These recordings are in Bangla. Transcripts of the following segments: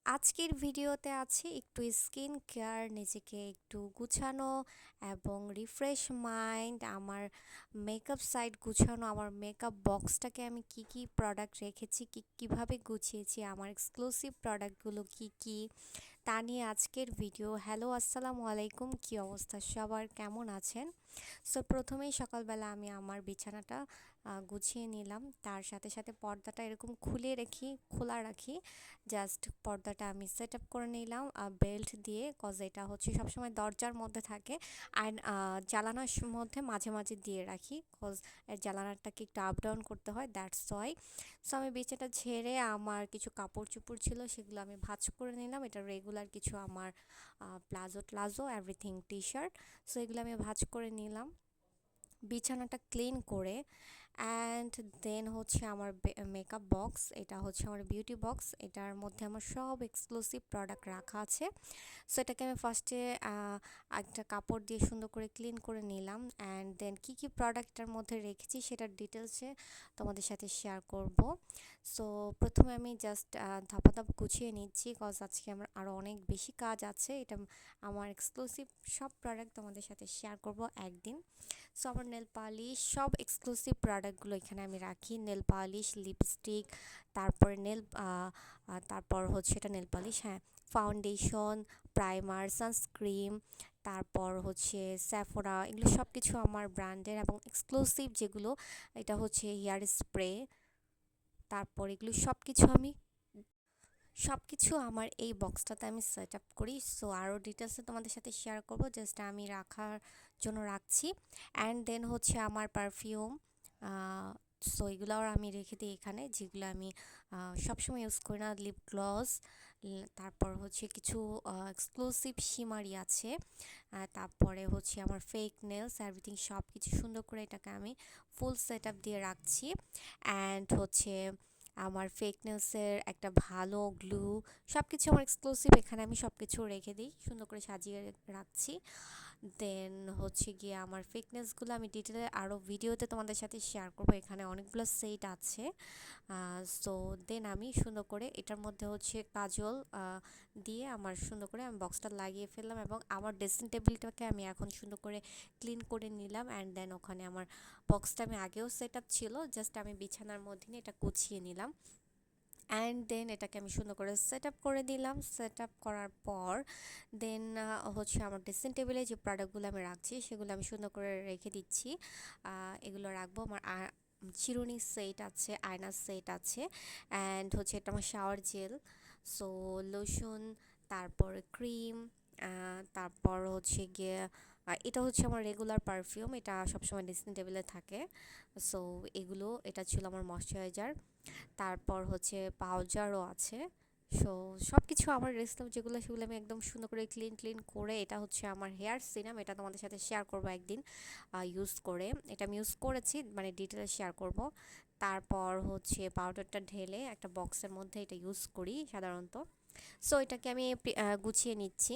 আজকের ভিডিওতে আছে একটু স্কিন কেয়ার, নিজেকে একটু গুছানো এবং রিফ্রেশ মাইন্ড, আমার মেকআপ সাইড গুছানো, আমার মেকআপ বক্সটাকে আমি কি কি প্রোডাক্ট রেখেছি, কিভাবে গুছিয়েছি, আমার এক্সক্লুসিভ প্রোডাক্টগুলো কি কি, তা নিয়ে আজকের ভিডিও। হ্যালো, আসসালামু আলাইকুম, কী অবস্থা সবার, কেমন আছেন? সো প্রথমেই সকালবেলা আমি আমার বিছানাটা গুছিয়ে নিলাম, তার সাথে সাথে পর্দাটা এরকম খোলা রাখি। জাস্ট পর্দাটা আমি সেট আপ করে নিলাম বেল্ট দিয়ে, কজ এটা হচ্ছে সবসময় দরজার মধ্যে থাকে। আর জানালার মধ্যে মাঝে মাঝে দিয়ে রাখি, কজ জানালাটাকে একটু আপ ডাউন করতে হয়, দ্যাটস ওয়াই। সো আমি বিছানাটা ঝেড়ে আমার কিছু কাপড় চোপড় ছিল সেগুলো আমি ভাঁজ করে নিলাম। এটা রেগুলার কিছু আমার palazzo everything T shirt, so এগুলো আমি ভাঁজ করে নিলাম বিছানাটা ক্লিন করে। অ্যান্ড দেন হচ্ছে আমার মেকআপ বক্স, এটা হচ্ছে আমার বিউটি বক্স, এটার মধ্যে আমার সব এক্সক্লুসিভ প্রোডাক্ট রাখা আছে। সো এটাকে আমি ফার্স্টে একটা কাপড় দিয়ে সুন্দর করে ক্লিন করে নিলাম, অ্যান্ড দেন কী কী প্রোডাক্টটার মধ্যে রেখেছি সেটার ডিটেলসে তোমাদের সাথে শেয়ার করব। সো প্রথমে আমি জাস্ট ধাপ গুছিয়ে নিচ্ছি, কজ আজকে আমার আরও অনেক বেশি কাজ আছে। এটা আমার এক্সক্লুসিভ সব প্রোডাক্ট তোমাদের সাথে শেয়ার করব একদিন। সো আমার নেল পালিশ সব এক্সক্লুসিভ প্রোডাক্টগুলো এখানে আমি রাখি, নেল পালিশ, লিপস্টিক, তারপরে তারপর হচ্ছে এটা নেল পালিশ, হ্যাঁ, ফাউন্ডেশন, প্রাইমার, সানস্ক্রিন, তারপর হচ্ছে স্যাফোরা, এগুলো সব কিছু আমার ব্র্যান্ডের এবং এক্সক্লুসিভ যেগুলো, এটা হচ্ছে হেয়ার স্প্রে, তারপর এগুলো সব কিছু আমার এই বক্সটাতে আমি সেট আপ করি। সো আরও ডিটেলসে তোমাদের সাথে শেয়ার করব, জাস্ট আমি রাখার জন্য রাখছি। অ্যান্ড দেন হচ্ছে আমার পারফিউম, সো এগুলোও আমি রেখে দিই এখানে, যেগুলো আমি সবসময় ইউজ করি না। লিপ গ্লস, তারপর হচ্ছে কিছু এক্সক্লুসিভ শিমারি আছে, তারপরে হচ্ছে আমার ফেক নেলস এভরিথিং, সব কিছু সুন্দর করে এটাকে আমি ফুল সেট আপ দিয়ে রাখছি। অ্যান্ড হচ্ছে আমার ফেক নেলসের একটা ভালো গ্লু, সব কিছু আমার এক্সক্লুসিভ, এখানে আমি সব কিছু রেখে দিই, সুন্দর করে সাজিয়ে রাখছি। দেন হচ্ছে গিয়ে আমার ফেকনেসগুলো আমি ডিটেলে আরও ভিডিওতে তোমাদের সাথে শেয়ার করবো, এখানে অনেকগুলো সেট আছে। সো দেন আমি সুন্দর করে এটার মধ্যে হচ্ছে কাজল দিয়ে আমার সুন্দর করে আমি বক্সটা লাগিয়ে ফেললাম, এবং আমার ড্রেসিং টেবিলটাকে আমি এখন সুন্দর করে ক্লিন করে নিলাম। অ্যান্ড দেন ওখানে আমার বক্সটা আমি আগেও সেট আপ ছিল, জাস্ট আমি বিছানার মধ্যে নিয়ে এটা গুছিয়ে নিলাম। অ্যান্ড দেন এটাকে আমি সুন্দর করে সেট আপ করে দিলাম। সেট আপ করার পর দেন হচ্ছে আমার ড্রেসিং টেবিলে যে প্রোডাক্টগুলো আমি রাখছি সেগুলো আমি সুন্দর করে রেখে দিচ্ছি। এগুলো রাখবো, আমার চিরুনি সেট আছে, আয়নার সেট আছে, অ্যান্ড হচ্ছে এটা আমার শাওয়ার জেল, সো লোশন, তারপর ক্রিম, তারপর হচ্ছে গিয়ে এটা হচ্ছে আমার রেগুলার পারফিউম, এটা সবসময় ড্রেসিং টেবিলে থাকে। সো এটা ছিল আমার ময়শ্চারাইজার, তারপর হচ্ছে পাউডারও আছে। সো সব কিছু আমার রেস্টুরেন্ট যেগুলো সেগুলো আমি একদম সুন্দর করে ক্লিন করে, এটা হচ্ছে আমার হেয়ার সিরাম, এটা তোমাদের সাথে শেয়ার করবো একদিন ইউজ করে, এটা আমি ইউজ করেছি, মানে ডিটেলস শেয়ার করব। তারপর হচ্ছে পাউডারটা ঢেলে একটা বক্সের মধ্যে এটা ইউজ করি সাধারণত। সো এটাকে আমি গুছিয়ে নিচ্ছি,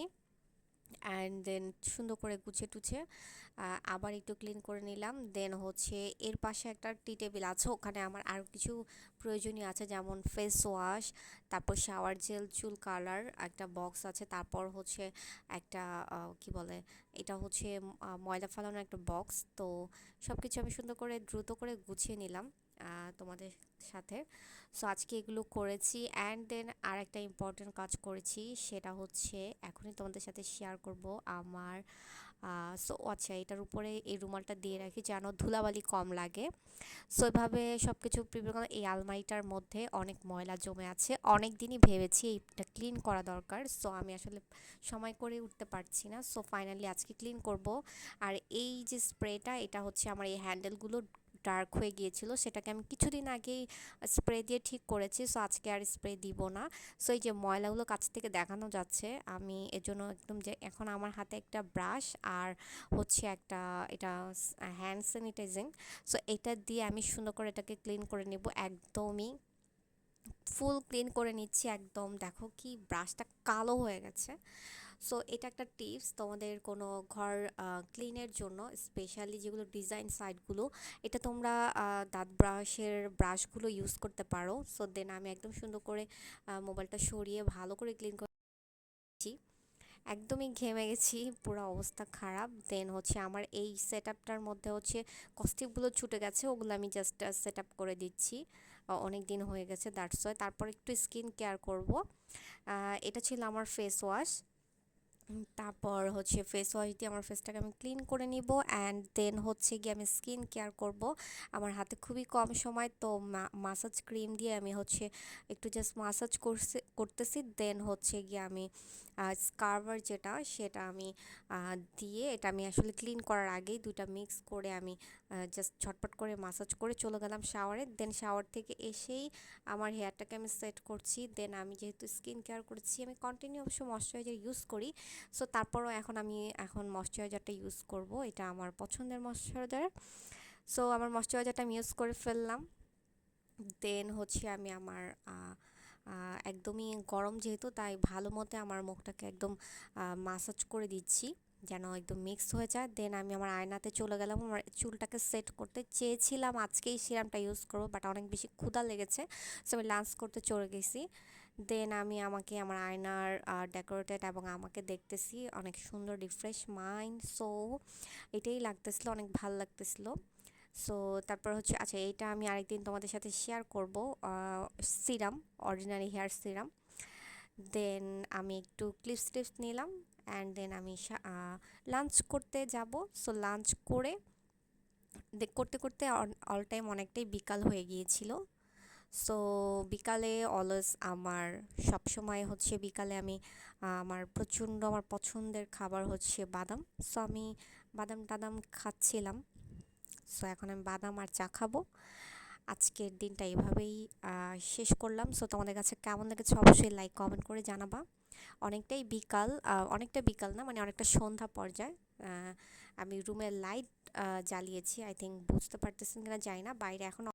অ্যান্ড দেন সুন্দর করে গুছিয়ে টুছে আবার একটু ক্লিন করে নিলাম। দেন হচ্ছে এর পাশে একটা টি টেবিল আছে, ওখানে আমার আরও কিছু প্রয়োজনীয় আছে, যেমন ফেস ওয়াশ, তারপর শাওয়ার জেল, চুল কালার একটা বক্স আছে, তারপর হচ্ছে একটা কি বলে, এটা হচ্ছে ময়লা ফালানোর একটা বক্স। তো সব কিছু আমি সুন্দর করে দ্রুত করে গুছিয়ে নিলাম তোমাদের সাথে। সো আজকে এগুলো করেছি, অ্যান্ড দেন আর একটা ইম্পর্টেন্ট কাজ করেছি, সেটা হচ্ছে এখনই তোমাদের সাথে শেয়ার করব আমার। সো আচ্ছা, এটার উপরে এই রুমালটা দিয়ে রাখি যেন ধুলাবালি কম লাগে। সো এভাবে সব কিছু প্রিপেয়ার করা, এই আলমারিটার মধ্যে অনেক ময়লা জমে আছে, অনেক দিনই ভেবেছি এটা ক্লিন করা দরকার, সো আমি আসলে সময় করে উঠতে পারছি না। সো ফাইনালি আজকে ক্লিন করব। আর এই যে স্প্রেটা, এটা হচ্ছে আমার এই হ্যান্ডেলগুলো ডার্ক হয়ে গিয়েছিল, সেটাকে আমি কিছুদিন আগেই স্প্রে দিয়ে ঠিক করেছি, সো আজকে আর স্প্রে দিব না। সো এই যে ময়লাগুলো কাছ থেকে দেখানো যাচ্ছে, আমি এজন্য একদম, যে এখন আমার হাতে একটা ব্রাশ আর হচ্ছে একটা এটা হ্যান্ড স্যানিটাইজিং, সো এটা দিয়ে আমি সুন্দর করে এটাকে ক্লিন করে নেব, একদমই ফুল ক্লিন করে নিচ্ছি একদম। দেখো কি ব্রাশটা কালো হয়ে গেছে, সো এটা একটা টিপস তোমাদের কোনো ঘর ক্লিনের জন্য, স্পেশালি যেগুলো ডিজাইন সাইটগুলো, এটা তোমরা দাঁত ব্রাশের ব্রাশগুলো ইউজ করতে পারো। সো দেন আমি একদম সুন্দর করে মোবাইলটা সরিয়ে ভালো করে ক্লিন করছি। একদমই ঘেমে গেছি, পুরো অবস্থা খারাপ। দেন হচ্ছে আমার এই সেট আপটার মধ্যে হচ্ছে কস্টিপগুলো ছুটে গেছে, ওগুলো আমি জাস্ট সেট আপ করে দিচ্ছি। অনেক দিন হয়ে গেছে, দ্যাটস ওয়াই। তারপর একটু স্কিন কেয়ার করব। এটা ছিল আমার ফেস ওয়াশ। তারপর হচ্ছে ফেস ওয়াশ দিয়ে আমার ফেসটাকে আমি ক্লিন করে নিব, অ্যান্ড দেন হচ্ছে গিয়ে আমি স্কিন কেয়ার করব। আমার হাতে খুবই কম সময়, তো মাসাজ ক্রিম দিয়ে আমি হচ্ছে একটু জাস্ট মাসাজ করতেছি। দেন হচ্ছে গিয়ে আমি স্কার্বার যেটা, সেটা আমি দিয়ে, এটা আমি আসলে ক্লিন করার আগেই দুইটা মিক্স করে আমি জাস্ট ঝটপট করে মাসাজ করে চলে গেলাম শাওয়ারে। দেন শাওয়ার থেকে এসেই আমার হেয়ারটাকে আমি সেট করছি। দেন আমি যেহেতু স্কিন কেয়ার করছি, আমি কন্টিনিউ অবশ্য ময়শ্চারাইজার ইউজ করি। সো তারপরও এখন ময়শ্চারাইজারটা ইউজ করব, এটা আমার পছন্দের ময়শ্চারাইজার। সো আমার ময়শ্চারাইজারটা আমি ইউজ করে ফেললাম। দেন হচ্ছে আমি আমার একদমই গরম যেহেতু, তাই ভালো মতো আমার মুখটাকে একদম মাসাজ করে দিচ্ছি যেন একদম মিক্স হয়ে যায়। দেন আমি আমার আয়নাতে চলে গেলাম, আমার চুলটাকে সেট করতে চেয়েছিলাম আজকেই সিরামটা ইউজ করবো, বাট অনেক বেশি ক্ষুধা লেগেছে, সো আমি লাঞ্চ করতে চলে গেছি। দেন আমি আমাকে আমার আয়নার ডেকোরেটেড এবং আমাকে দেখতেছি অনেক সুন্দর, রিফ্রেশ মাইন্ড। সো এটাই লাগতেছিল, অনেক ভাল লাগতেছিল। সো তারপর হচ্ছে, আচ্ছা এইটা আমি আরেকদিন তোমাদের সাথে শেয়ার করব, সিরাম, অর্ডিনারি হেয়ার সিরাম। দেন আমি একটু ক্লিপস টিপস নিলাম, অ্যান্ড দেন আমি লাঞ্চ করতে যাব। সো লাঞ্চ করে করতে করতে অল টাইম অনেকটাই বিকাল হয়ে গিয়েছিল। সো বিকালে অলওয়েজ আমার সবসময় হচ্ছে বিকালে আমি আমার প্রচণ্ড আমার পছন্দের খাবার হচ্ছে বাদাম। সো আমি বাদাম টাদাম খাচ্ছিলাম। সো এখন আমি বাদাম আর চা খাবো। আজকের দিনটা এভাবেই শেষ করলাম। সো তোমাদের কাছে কেমন লেগেছে অবশ্যই লাইক কমেন্ট করে জানাবা। অনেকটা বিকাল না, মানে অনেকটা সন্ধ্যা পর্যায়ে আমি রুমের লাইট জ্বালিয়েছি। আই থিঙ্ক বুঝতে পারতেছেন কিনা জানি না, বাইরে এখন